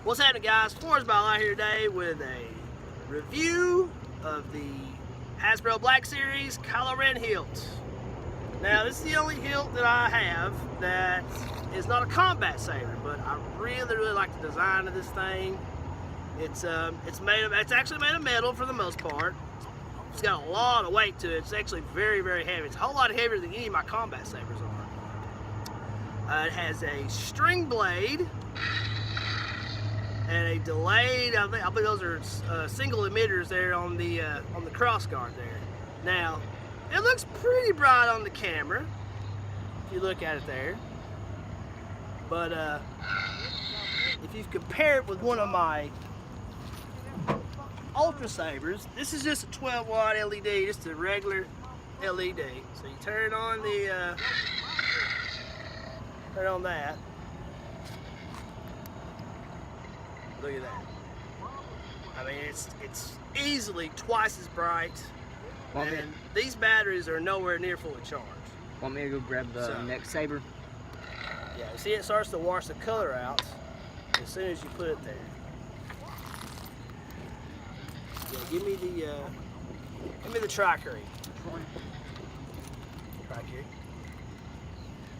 What's happening, guys? Florence out here today with a review of the Hasbro Black Series Kylo REN hilt. Now, this is the only hilt that I have that is not a combat saber, but I really like the design of this thing. It's actually made of metal for the most part. It's got a lot of weight to it. It's actually very heavy. It's a whole lot heavier than any of my combat sabers are. It has a string blade and a delayed. I believe those are single emitters there on the crossguard there. Now, it looks pretty bright on the camera if you look at it there, but if you compare it with one of my Ultra Sabers, this is just a 12-watt LED, just a regular LED. So you turn on that. Look at that. I mean, it's easily twice as bright, and these batteries are nowhere near fully charged. Want me to go grab the next saber? Yeah, you see it starts to wash the color out as soon as you put it there. Yeah, give me the Tri-Curry. Tri-Curry.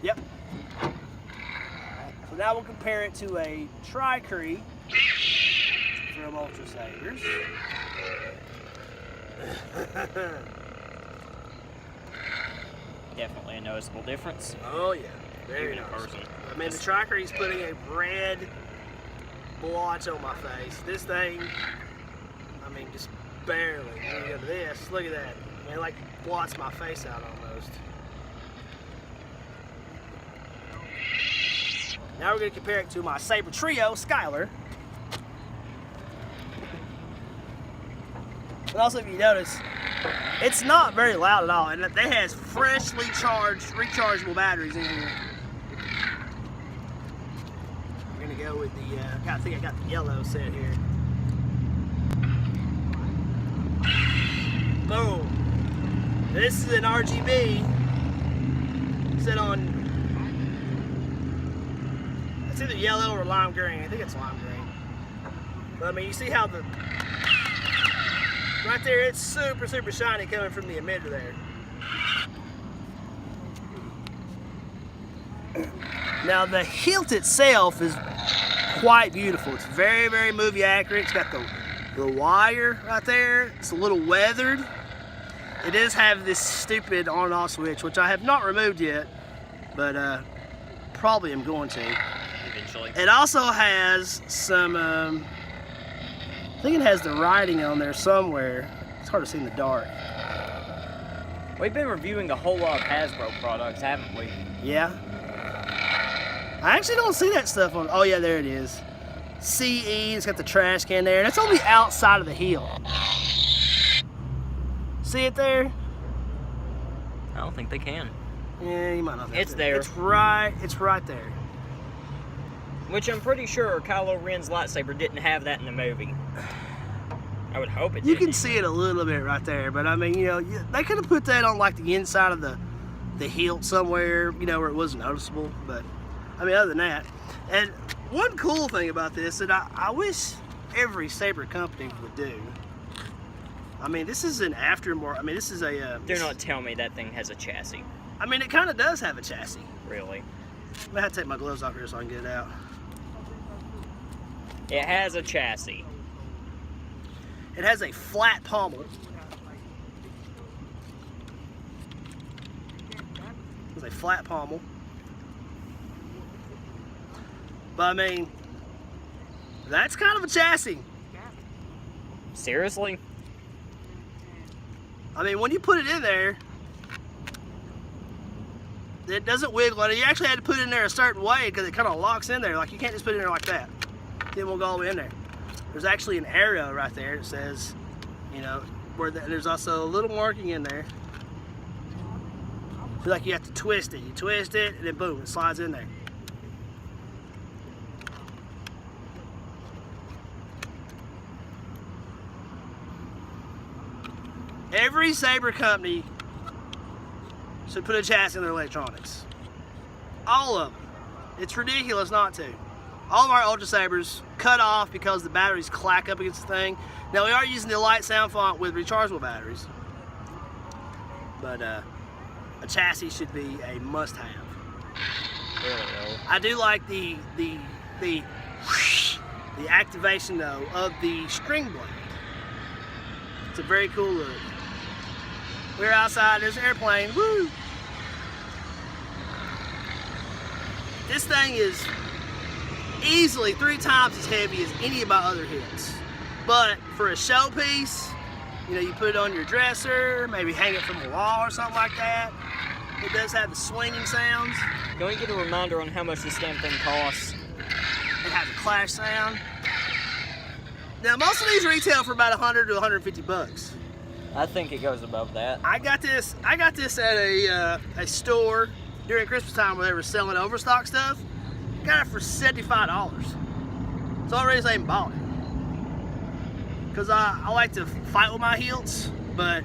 Yep. So now we'll compare it to a Tri-Curry from Ultra Sabers. Definitely a noticeable difference. Oh yeah, very noticeable. I mean, the Tri-Curry's putting a red blotch on my face. This thing, I mean, just barely. When you go to this, look at that. I mean, it like blots my face out almost. Now we're going to compare it to my Saber Trio Skylar. And also, if you notice, it's not very loud at all, and it has freshly charged, rechargeable batteries in here. We're going to go with the, I think I got the yellow set here. Boom. This is an RGB set on, it's either yellow or lime green. I think it's lime green. But I mean, you see how right there, it's super shiny coming from the emitter there. Now the hilt itself is quite beautiful. It's very movie accurate. It's got the wire right there. It's a little weathered. It does have this stupid on and off switch, which I have not removed yet, but probably am going to. Eventually. It also has some, I think it has the writing on there somewhere. It's hard to see in the dark. We've been reviewing a whole lot of Hasbro products, haven't we? Yeah. I actually don't see that stuff on, oh yeah, there it is. CE, it's got the trash can there, and it's on the outside of the heel. See it there? I don't think they can. Yeah, you might not. It's there. It's right there. Which I'm pretty sure Kylo Ren's lightsaber didn't have that in the movie. I would hope it did. You can see it a little bit right there, but I mean, you know, they could have put that on like the inside of the hilt somewhere, you know, where it wasn't noticeable. But I mean, other than that, and one cool thing about this that I wish every saber company would do. I mean, this is an aftermarket. I mean, this is a. Do not tell me that thing has a chassis. I mean, it kind of does have a chassis. Really? I'm gonna have to take my gloves off here so I can get it out. It has a chassis. It has a flat pommel. It's a flat pommel. But I mean, that's kind of a chassis. Seriously? I mean, when you put it in there, it doesn't wiggle. You actually had to put it in there a certain way because it kind of locks in there. Like, you can't just put it in there like that. It won't go all the way in there. There's actually an arrow right there that says, you know, where there's also a little marking in there. So like you have to twist it. You twist it, and then boom, it slides in there. Every saber company should put a chassis in their electronics. All of them. It's ridiculous not to. all of our Ultra Sabers cut off because the batteries clack up against the thing. Now we are using the light sound font with rechargeable batteries, but a chassis should be a must-have. I do like the activation though of the string blade. It's a very cool look. We're outside. There's an airplane. Woo! This thing is easily 3 times as heavy as any of my other hits. But for a showpiece, you know, you put it on your dresser, maybe hang it from a wall or something like that. It does have the swinging sounds. Can we get a reminder on how much this damn thing costs? It has a clash sound. Now most of these retail for about 100 to 150 bucks. I think it goes above that. I got this at a store during Christmas time where they were selling overstock stuff. Got it for $75. So I already even bought it. Because I like to fight with my hilts, but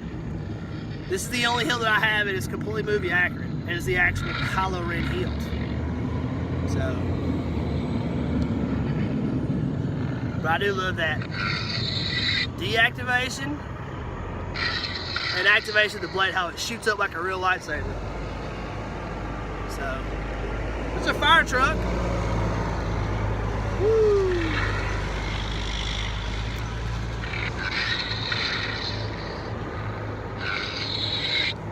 this is the only hilt that I have and it's completely movie accurate. And it's the actual Kylo Ren hilt. So, but I do love that deactivation and activation of the blade, how it shoots up like a real lightsaber. So, it's a fire truck. Woo!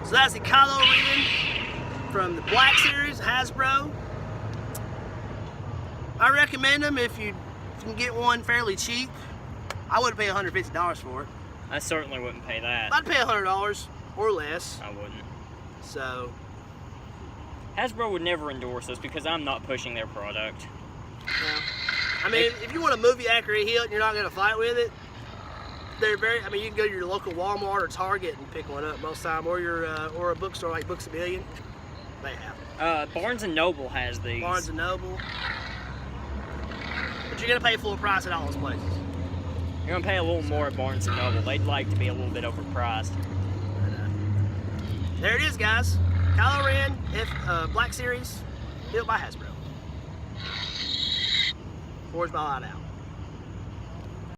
So that's the Kylo Ren from the Black Series, Hasbro. I recommend them if you can get one fairly cheap. I wouldn't pay $150 for it. I certainly wouldn't pay that. I'd pay $100 or less. I wouldn't. So, Hasbro would never endorse us because I'm not pushing their product. yeah. I mean, if you want a movie accurate hilt and you're not going to fight with it, they're very. I mean, you can go to your local Walmart or Target and pick one up most of the time, or your or a bookstore like Books A Million. They have them. Barnes & Noble has these. Barnes & Noble. But you're going to pay full price at all those places. You're going to pay a little more at Barnes & Noble. They'd like to be a little bit overpriced. There it is, guys. Kylo Ren, Black Series, built by Hasbro. Forged by Light Out.